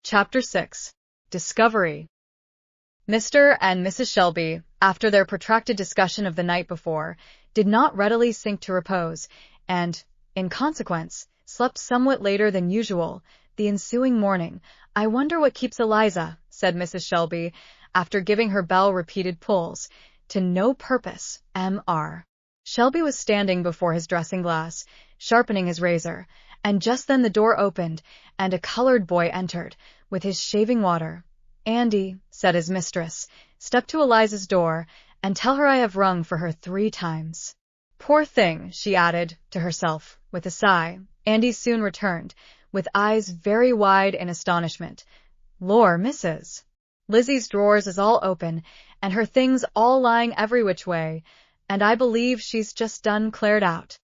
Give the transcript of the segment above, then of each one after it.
Chapter 6. Discovery. Mr. and Mrs. Shelby, after their protracted discussion of the night before, did not readily sink to repose, and, in consequence, slept somewhat later than usual the ensuing morning. "I wonder what keeps Eliza," said Mrs. Shelby, after giving her bell repeated pulls, to no purpose. Mr. Shelby was standing before his dressing-glass, sharpening his razor, and just then the door opened, and a colored boy entered, with his shaving water. "Andy," said his mistress, "step to Eliza's door, and tell her I have rung for her 3 times. Poor thing," she added, to herself, with a sigh. Andy soon returned, with eyes very wide in astonishment. "Lor, Mrs. Lizzie's drawers is all open, and her things all lying every which way, and I believe she's just done cleared out."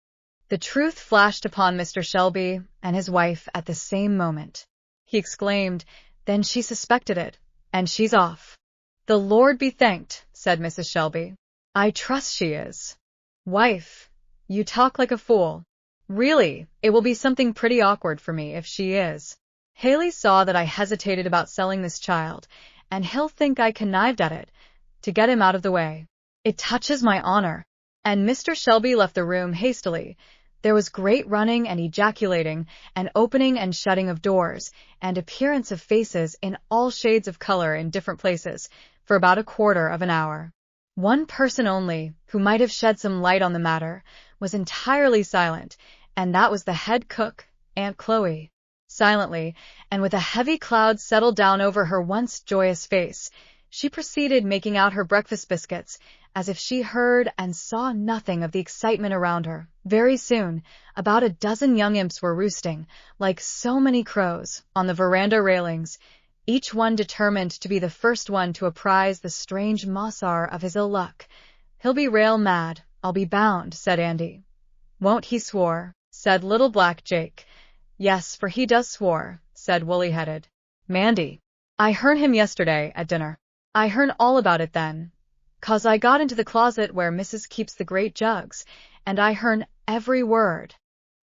The truth flashed upon Mr. Shelby and his wife at the same moment. He exclaimed, "Then she suspected it, and she's off." "The Lord be thanked," said Mrs. Shelby. "I trust she is." "Wife, you talk like a fool. Really, it will be something pretty awkward for me if she is. Haley saw that I hesitated about selling this child, and he'll think I connived at it, to get him out of the way. It touches my honor." And Mr. Shelby left the room hastily. There was great running and ejaculating, and opening and shutting of doors, and appearance of faces in all shades of color in different places, for about a quarter of an hour. One person only, who might have shed some light on the matter, was entirely silent, and that was the head cook, Aunt Chloe. Silently, and with a heavy cloud settled down over her once joyous face, she proceeded making out her breakfast biscuits, as if she heard and saw nothing of the excitement around her. Very soon, about a dozen young imps were roosting, like so many crows, on the veranda railings, each one determined to be the first one to apprise the strange mossar of his ill luck. "He'll be rail mad, I'll be bound," said Andy. "Won't he swore?" said little black Jake. "Yes, for he does swore," said woolly-headed Mandy. "I hearn him yesterday at dinner. I hearn all about it then, 'cause I got into the closet where Mrs. keeps the great jugs, and I hearn every word."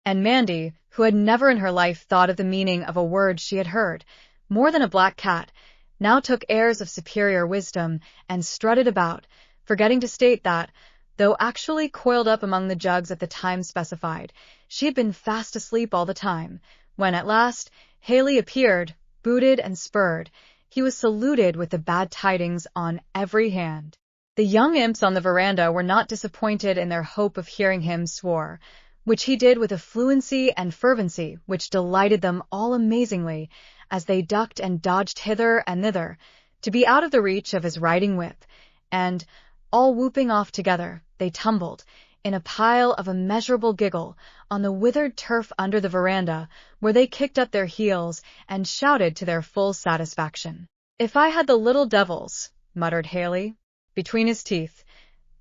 And Mandy, who had never in her life thought of the meaning of a word she had heard, more than a black cat, now took airs of superior wisdom and strutted about, forgetting to state that, though actually coiled up among the jugs at the time specified, she had been fast asleep all the time. When at last Haley appeared, booted and spurred, he was saluted with the bad tidings on every hand. The young imps on the veranda were not disappointed in their hope of hearing him swore, which he did with a fluency and fervency which delighted them all amazingly, as they ducked and dodged hither and thither, to be out of the reach of his riding whip, and, all whooping off together, they tumbled, in a pile of immeasurable giggle, on the withered turf under the veranda, where they kicked up their heels and shouted to their full satisfaction. "If I had the little devils," muttered Haley, between his teeth.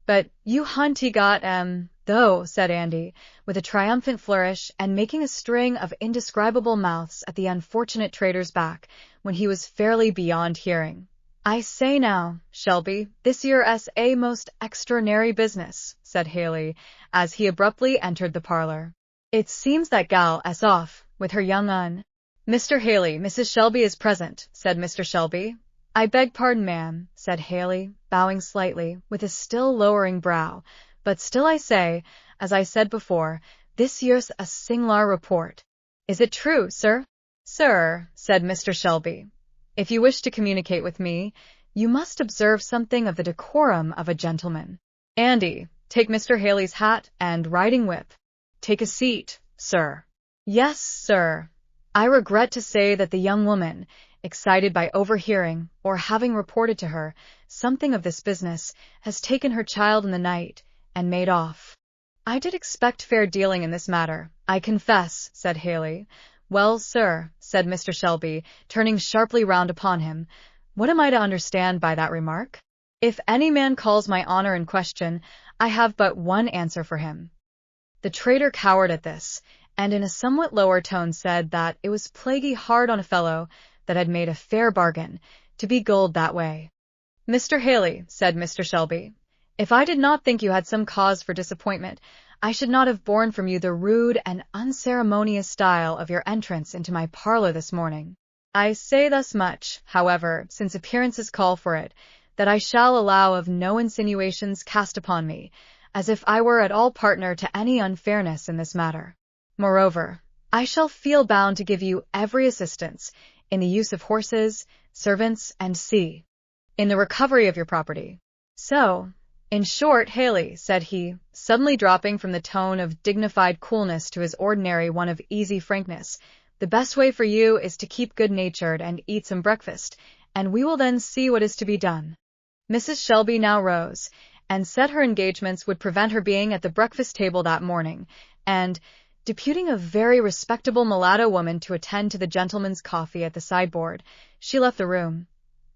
"But you hunt he got, though," said Andy, with a triumphant flourish, and making a string of indescribable mouths at the unfortunate trader's back, when he was fairly beyond hearing. "I say now, Shelby, this year's a most extraordinary business," said Haley, as he abruptly entered the parlor. "It seems that gal is off, with her young un." "Mr. Haley, Mrs. Shelby is present," said Mr. Shelby. "I beg pardon, ma'am," said Haley, bowing slightly, with a still lowering brow, "but still I say, as I said before, this year's a sing'lar report." "Is it true, sir?" "Sir," said Mr. Shelby, "if you wish to communicate with me, you must observe something of the decorum of a gentleman. Andy, take Mr. Haley's hat and riding whip. Take a seat, sir." "Yes, sir." "I regret to say that the young woman, excited by overhearing, or having reported to her, something of this business, has taken her child in the night, and made off." "I did expect fair dealing in this matter, I confess," said Haley. "Well, sir," said Mr. Shelby, turning sharply round upon him, "what am I to understand by that remark? If any man calls my honor in question, I have but one answer for him." The trader cowered at this, and in a somewhat lower tone said that it was plaguey hard on a fellow that had made a fair bargain, to be gulled that way. "Mr. Haley," said Mr. Shelby, "if I did not think you had some cause for disappointment, I should not have borne from you the rude and unceremonious style of your entrance into my parlor this morning. I say thus much, however, since appearances call for it, that I shall allow of no insinuations cast upon me, as if I were at all partner to any unfairness in this matter. Moreover, I shall feel bound to give you every assistance in the use of horses, servants, and in the recovery of your property. So, in short, Haley, said he, suddenly dropping from the tone of dignified coolness to his ordinary one of easy frankness, the best way for you is to keep good-natured and eat some breakfast, and we will then see what is to be done. Mrs. Shelby now rose, and said her engagements would prevent her being at the breakfast table that morning, and, deputing a very respectable mulatto woman to attend to the gentleman's coffee at the sideboard, she left the room.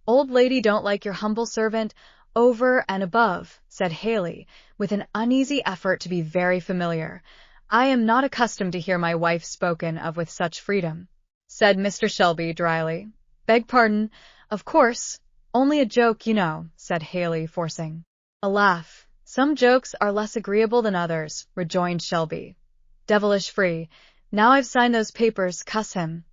Old lady don't like your humble servant, over and above, said Haley, with an uneasy effort to be very familiar. I am not accustomed to hear my wife spoken of with such freedom, said Mr. Shelby dryly. Beg pardon, of course, only a joke, you know, said Haley, forcing a laugh. Some jokes are less agreeable than others, rejoined Shelby. Devilish free. Now I've signed those papers, cuss him,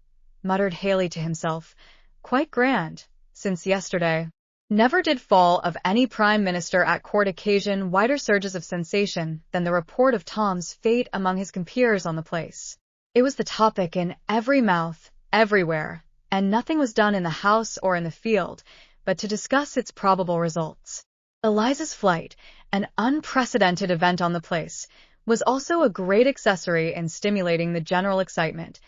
muttered Haley to himself. Quite grand, since yesterday. Never did fall of any prime minister at court occasion wider surges of sensation than the report of Tom's fate among his compeers on the place. It was the topic in every mouth, everywhere, and nothing was done in the house or in the field but to discuss its probable results. Eliza's flight, an unprecedented event on the place, was also a great accessory in stimulating the general excitement.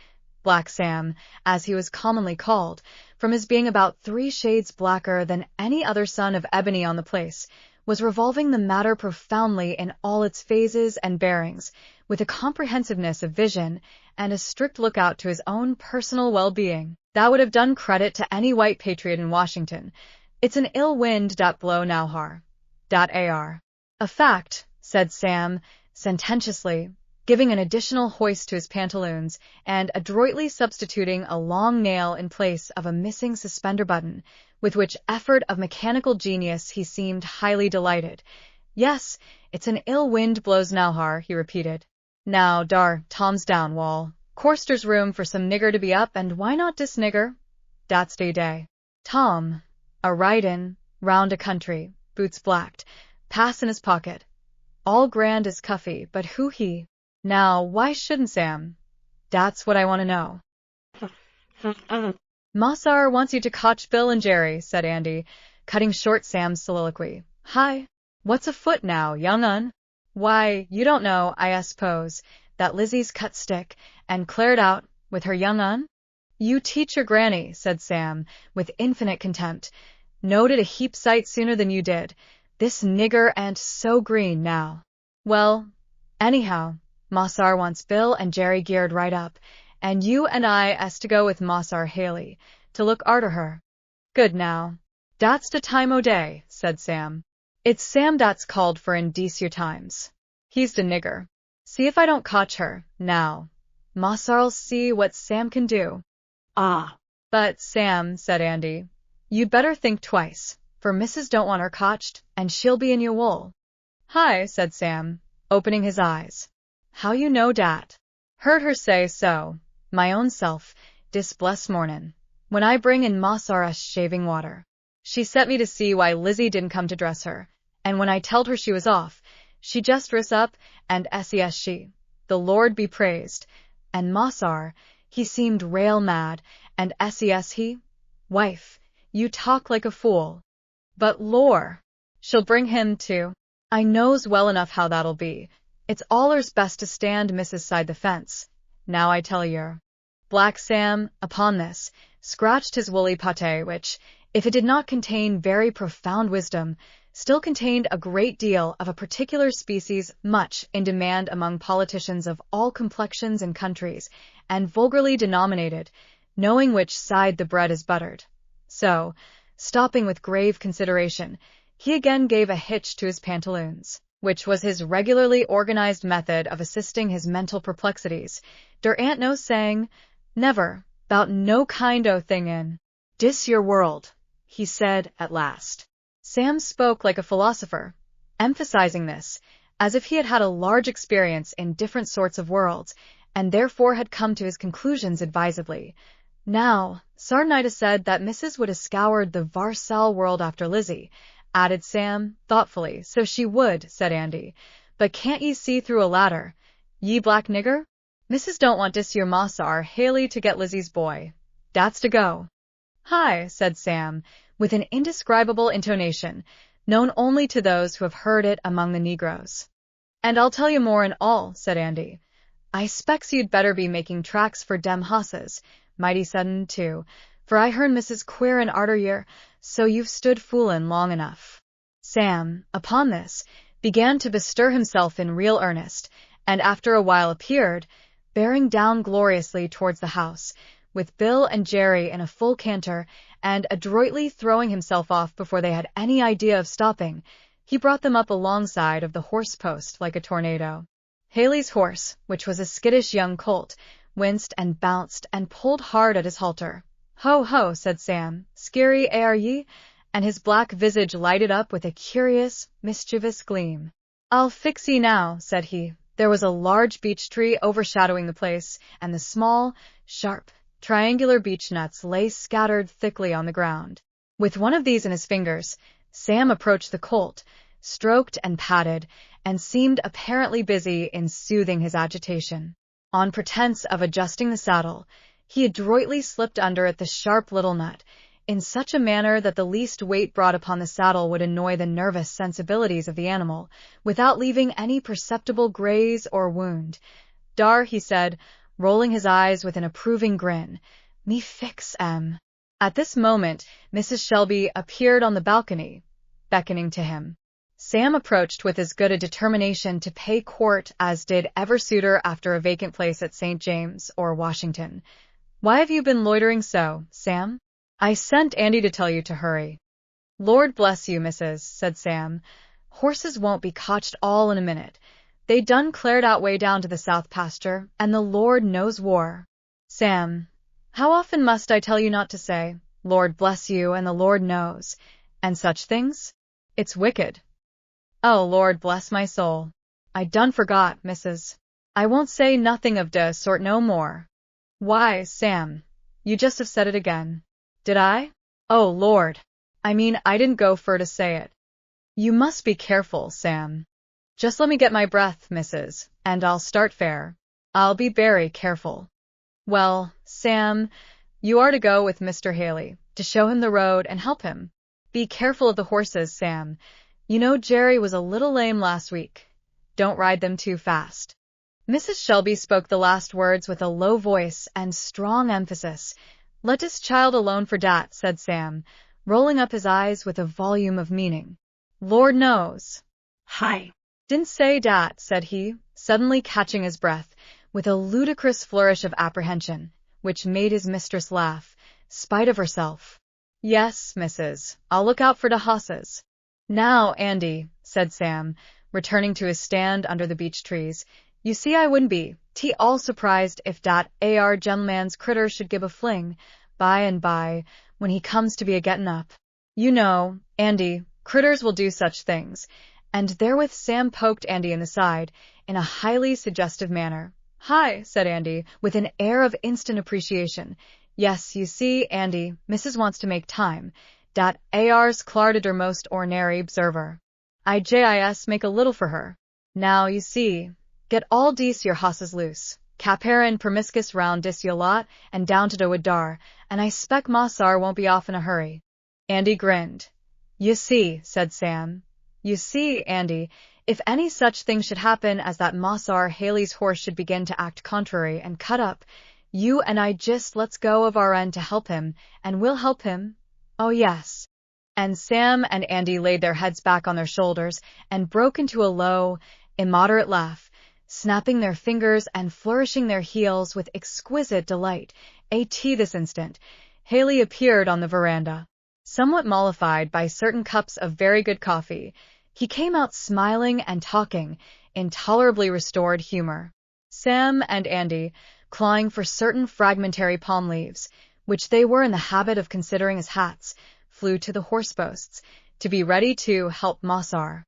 Black Sam, as he was commonly called, from his being about 3 shades blacker than any other son of ebony on the place, was revolving the matter profoundly in all its phases and bearings, with a comprehensiveness of vision and a strict lookout to his own personal well-being that would have done credit to any white patriot in Washington. It's an ill wind dat blow now har. Ar. A fact, said Sam, sententiously, giving an additional hoist to his pantaloons, and adroitly substituting a long nail in place of a missing suspender button, with which effort of mechanical genius he seemed highly delighted. Yes, it's an ill wind blows now har, he repeated. Now, dar, Tom's down, wall. Course there's room for some nigger to be up, and why not dis nigger? Dat's day. Tom, a ridin' round a country, boots blacked, pass in his pocket. All grand as Cuffy, but who he? Now, why shouldn't Sam? That's what I want to know. Mossar wants you to cotch Bill and Jerry, said Andy, cutting short Sam's soliloquy. Hi, what's afoot now, young un? Why, you don't know, I suppose, that Lizzie's cut stick and cleared out with her young un? You teach your granny, said Sam, with infinite contempt. Knowed it a heap sight sooner than you did. This nigger ain't so green now. Well, anyhow, Mossar wants Bill and Jerry geared right up, and you and I as to go with Mossar Haley, to look arter her. Good now. Dat's de time o' day, said Sam. It's Sam dat's called for in dese times. He's de nigger. See if I don't cotch her, now. Mossar'll see what Sam can do. Ah. But, Sam, said Andy, you'd better think twice, for Mrs. don't want her cotched, and she'll be in your wool. Hi, said Sam, opening his eyes. How you know dat? Heard her say so, my own self, dis blessed mornin', when I bring in Mossar shaving water. She set me to see why Lizzie didn't come to dress her, and when I telled her she was off, she just riz up, and ses she, the Lord be praised, and Mossar, he seemed rail mad, and ses he, wife, you talk like a fool. But lor, she'll bring him too. I knows well enough how that'll be. It's allers best to stand Mrs. side the fence. Now I tell yer. Black Sam, upon this, scratched his woolly pate, which, if it did not contain very profound wisdom, still contained a great deal of a particular species much in demand among politicians of all complexions and countries, and vulgarly denominated, knowing which side the bread is buttered. So, stopping with grave consideration, he again gave a hitch to his pantaloons, which was his regularly organized method of assisting his mental perplexities. Der ain't no saying, never, 'bout no kind o' thing in dis your world, he said at last. Sam spoke like a philosopher, emphasizing this, as if he had had a large experience in different sorts of worlds, and therefore had come to his conclusions advisedly. Now, Sarnita said that Mrs. would have scoured the Varsal world after Lizzie, added Sam, thoughtfully. So she would, said Andy. But can't ye see through a ladder, ye black nigger? Mrs. don't want dis your Mossar Haley to get Lizzie's boy. Dat's to go. Hi, said Sam, with an indescribable intonation, known only to those who have heard it among the Negroes. And I'll tell you more and all, said Andy. I specs you'd better be making tracks for dem hosses, mighty sudden, too, for I hearn Mrs. queer and arter yer, so you've stood foolin' long enough. Sam, upon this, began to bestir himself in real earnest, and after a while appeared, bearing down gloriously towards the house, with Bill and Jerry in a full canter, and adroitly throwing himself off before they had any idea of stopping, he brought them up alongside of the horse-post like a tornado. Haley's horse, which was a skittish young colt, winced and bounced and pulled hard at his halter. Ho, ho, said Sam, skeery are ye? And his black visage lighted up with a curious, mischievous gleam. I'll fix ye now, said he. There was a large beech tree overshadowing the place, and the small, sharp, triangular beech nuts lay scattered thickly on the ground. With one of these in his fingers, Sam approached the colt, stroked and patted, and seemed apparently busy in soothing his agitation. On pretense of adjusting the saddle, he adroitly slipped under it the sharp little nut, in such a manner that the least weight brought upon the saddle would annoy the nervous sensibilities of the animal, without leaving any perceptible graze or wound. Dar, he said, rolling his eyes with an approving grin, me fix, em. At this moment, Mrs. Shelby appeared on the balcony, beckoning to him. Sam approached with as good a determination to pay court as did ever suitor after a vacant place at St. James or Washington. Why have you been loitering so, Sam? I sent Andy to tell you to hurry. Lord bless you, Mrs., said Sam. Horses won't be cotched all in a minute. They done cleared out way down to the south pasture, and the Lord knows war. Sam, how often must I tell you not to say, Lord bless you and the Lord knows, and such things? It's wicked. Oh, Lord bless my soul. I done forgot, Mrs. I won't say nothing of de sort no more. Why, Sam, you just have said it again. Did I? Oh, Lord. I mean, I didn't go fur to say it. You must be careful, Sam. Just let me get my breath, Mrs., and I'll start fair. I'll be very careful. Well, Sam, you are to go with Mr. Haley, to show him the road and help him. Be careful of the horses, Sam. You know Jerry was a little lame last week. Don't ride them too fast. Mrs. Shelby spoke the last words with a low voice and strong emphasis. Let this child alone for dat, said Sam, rolling up his eyes with a volume of meaning. Lord knows. Hi. Didn't say dat, said he, suddenly catching his breath, with a ludicrous flourish of apprehension, which made his mistress laugh, spite of herself. Yes, Mrs., I'll look out for de hosses. Now, Andy, said Sam, returning to his stand under the beech trees, you see I wouldn't be all surprised if dat ar gentleman's critter should give a fling, by and by, when he comes to be a-gettin' up. You know, Andy, critters will do such things, and therewith Sam poked Andy in the side, in a highly suggestive manner. Hi, said Andy, with an air of instant appreciation. Yes, you see, Andy, Mrs. wants to make time. Dat ar's clarda der most ornary observer. I jis make a little for her. Now, you see, get all dese your hosses loose, capera and permiscus round dis your lot, and down to de wood-dar, and I spec Mossar won't be off in a hurry. Andy grinned. You see, said Sam. You see, Andy, if any such thing should happen as that Mossar Haley's horse should begin to act contrary and cut up, you and I just let's go of our end to help him, and we'll help him. Oh, yes. And Sam and Andy laid their heads back on their shoulders and broke into a low, immoderate laugh, snapping their fingers and flourishing their heels with exquisite delight. This instant, Haley appeared on the veranda. Somewhat mollified by certain cups of very good coffee, he came out smiling and talking, in tolerably restored humor. Sam and Andy, clawing for certain fragmentary palm leaves, which they were in the habit of considering as hats, flew to the horse-posts, to be ready to help Mossar.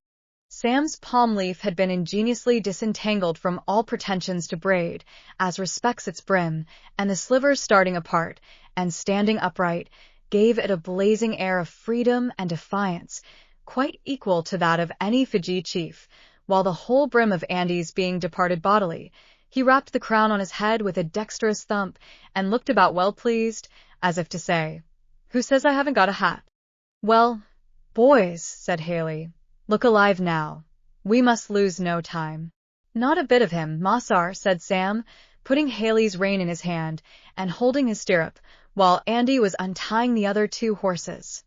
Sam's palm leaf had been ingeniously disentangled from all pretensions to braid, as respects its brim, and the slivers starting apart, and standing upright, gave it a blazing air of freedom and defiance, quite equal to that of any Fiji chief, while the whole brim of Andy's being departed bodily, he rapped the crown on his head with a dexterous thump, and looked about well pleased, as if to say, "Who says I haven't got a hat?" "Well, boys," said Haley, "look alive now. We must lose no time." "Not a bit of him, Mossar," said Sam, putting Haley's rein in his hand, and holding his stirrup, while Andy was untying the other 2 horses.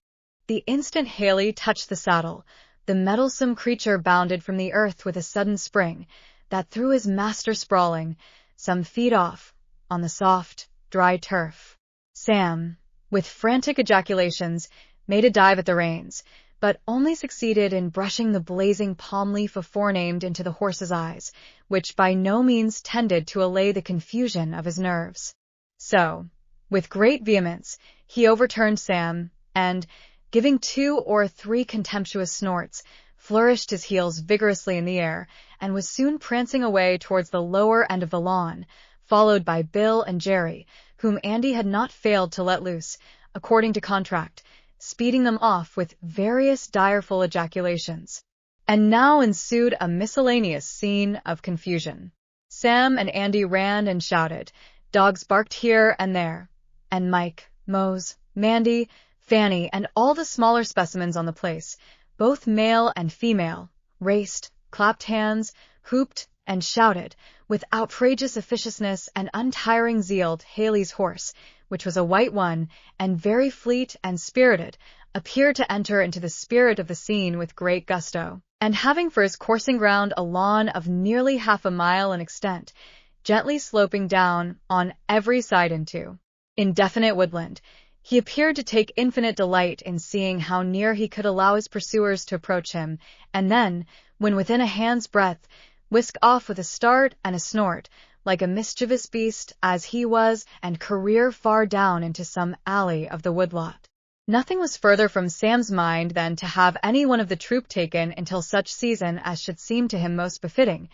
The instant Haley touched the saddle, the meddlesome creature bounded from the earth with a sudden spring, that threw his master sprawling, some feet off, on the soft, dry turf. Sam, with frantic ejaculations, made a dive at the reins, but only succeeded in brushing the blazing palm leaf aforenamed into the horse's eyes, which by no means tended to allay the confusion of his nerves. So, with great vehemence, he overturned Sam, and, giving 2 or 3 contemptuous snorts, flourished his heels vigorously in the air, and was soon prancing away towards the lower end of the lawn, followed by Bill and Jerry, whom Andy had not failed to let loose, according to contract, speeding them off with various direful ejaculations. And now ensued a miscellaneous scene of confusion. Sam and Andy ran and shouted, dogs barked here and there, and Mike, Mose, Mandy, Fanny, and all the smaller specimens on the place, both male and female, raced, clapped hands, hooped, and shouted, with outrageous officiousness and untiring zeal. Haley's horse, which was a white one, and very fleet and spirited, appeared to enter into the spirit of the scene with great gusto, and having for his coursing ground a lawn of nearly half a mile in extent, gently sloping down on every side into indefinite woodland, he appeared to take infinite delight in seeing how near he could allow his pursuers to approach him, and then, when within a hand's breadth, whisk off with a start and a snort, like a mischievous beast as he was, and career far down into some alley of the woodlot. Nothing was further from Sam's mind than to have any one of the troop taken until such season as should seem to him most befitting,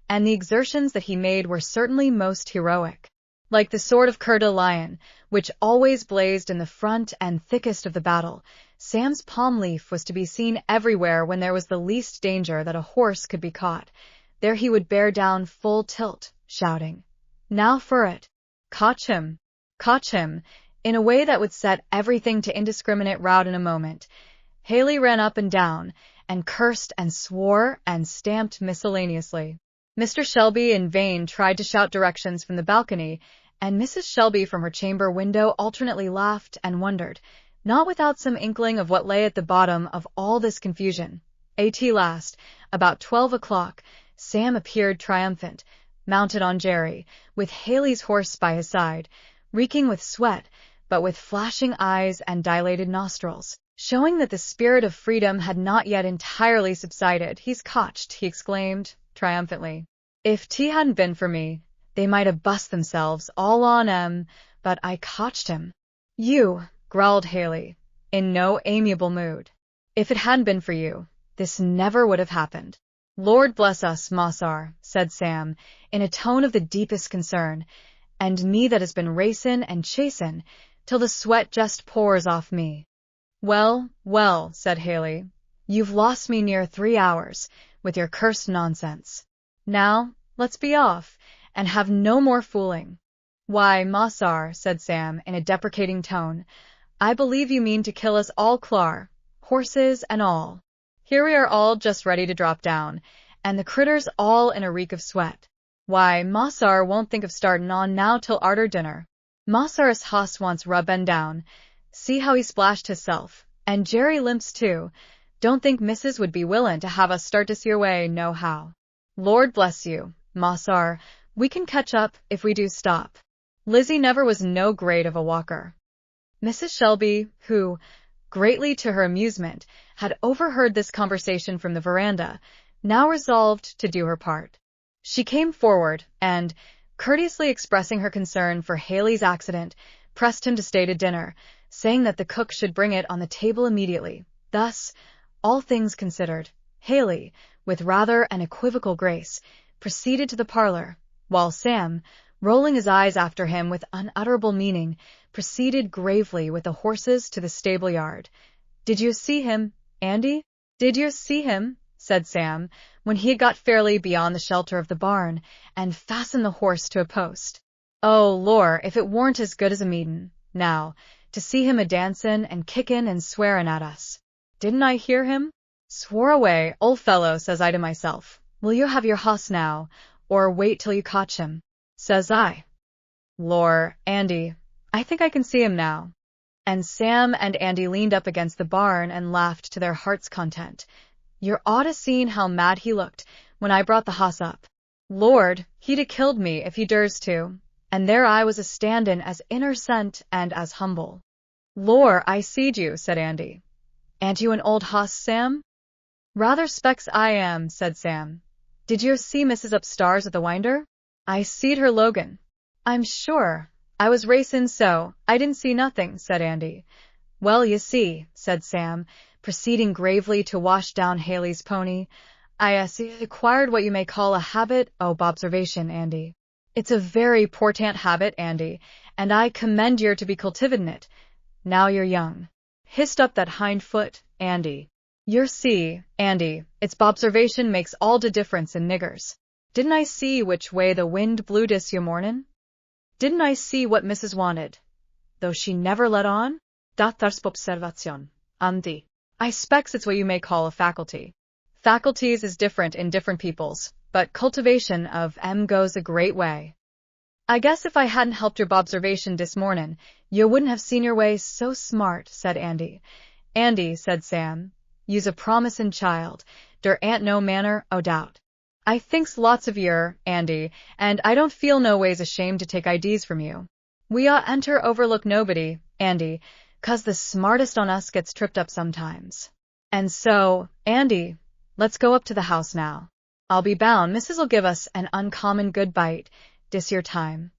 and the exertions that he made were certainly most heroic. Like the sword of Coeur de Lion, which always blazed in the front and thickest of the battle, Sam's palm leaf was to be seen everywhere when there was the least danger that a horse could be caught. There he would bear down full tilt, shouting, "Now for it! Catch him! Catch him!" in a way that would set everything to indiscriminate rout in a moment. Haley ran up and down, and cursed and swore and stamped miscellaneously. Mr. Shelby in vain tried to shout directions from the balcony, and Mrs. Shelby from her chamber window alternately laughed and wondered, not without some inkling of what lay at the bottom of all this confusion. At last, about 12 o'clock, Sam appeared triumphant, mounted on Jerry, with Haley's horse by his side, reeking with sweat, but with flashing eyes and dilated nostrils, showing that the spirit of freedom had not yet entirely subsided. "He's cotched," he exclaimed, triumphantly. "If 't hadn't been for me, they might have bust themselves all on 'em, but I cotched him." "You," growled Haley, in no amiable mood. "If it hadn't been for you, this never would have happened." "Lord bless us, Mossar," said Sam, in a tone of the deepest concern, "and me that has been racin' and chasin' till the sweat just pours off me." "Well, well," said Haley, "you've lost me near 3 hours, with your cursed nonsense. Now, let's be off, and have no more fooling." "Why, Mossar," said Sam, in a deprecating tone, "I believe you mean to kill us all clar, horses and all. Here we are all just ready to drop down, and the critters all in a reek of sweat. Why, Mossar won't think of startin' on now till arter dinner. Mossar's hoss wants rubbin' down. See how he splashed hisself, and Jerry limps too. Don't think Missus would be willin' to have us start this here way, nohow. Lord bless you, Mossar, we can catch up if we do stop. Lizzie never was no great of a walker." Mrs. Shelby, who, greatly to her amusement, had overheard this conversation from the veranda, now resolved to do her part. She came forward, and, courteously expressing her concern for Haley's accident, pressed him to stay to dinner, saying that the cook should bring it on the table immediately. Thus, all things considered, Haley, with rather an equivocal grace, proceeded to the parlor, while Sam, rolling his eyes after him with unutterable meaning, proceeded gravely with the horses to the stable yard. "Did you see him, Andy? Did you see him?" said Sam, when he had got fairly beyond the shelter of the barn and fastened the horse to a post. "Oh, lor, if it warn't as good as a meetin', now, to see him a-dancin' and kickin' and swearin' at us. Didn't I hear him? Swore away, old fellow, says I to myself. Will you have your hoss now, or wait till you cotch him? Says I. Lor, Andy, I think I can see him now." And Sam and Andy leaned up against the barn and laughed to their heart's content. "You're oughta seen how mad he looked when I brought the hoss up. Lord, he'd a killed me if he durs to, and there I was a-standin' as innercent and as humble." "Lor, I seed you," said Andy. "A'n't you an old hoss, Sam?" "Rather specs I am," said Sam. "Did you see Mrs. upstairs at the winder?" "I seed her Logan." "I'm sure. I was racin' so, I didn't see nothing," said Andy. "Well, you see," said Sam, proceeding gravely to wash down Haley's pony, "I acquired what you may call a habit o' observation, Andy. It's a very portant habit, Andy, and I commend yer to be cultivatin' it, now you're young. Hist up that hind foot, Andy. Yer see, Andy, it's bobservation makes all de difference in niggers. Didn't I see which way the wind blew dis mornin'? Didn't I see what Mrs. wanted, though she never let on? Dat thar's observation, Andy. I specs it's what you may call a faculty. Faculties is different in different peoples, but cultivation of 'em goes a great way. I guess if I hadn't helped your bobservation dis mornin', you wouldn't have seen your way so smart," said Andy. "Andy," said Sam, "you's a promisin' child. Der ain't no manner o' doubt. I thinks lots of yer, Andy, and I don't feel no ways ashamed to take idees from you. We enter overlook nobody, Andy, 'cause the smartest on us gets tripped up sometimes. And so, Andy, let's go up to the house now. I'll be bound Missis'll give us an uncommon good bite dis yer time."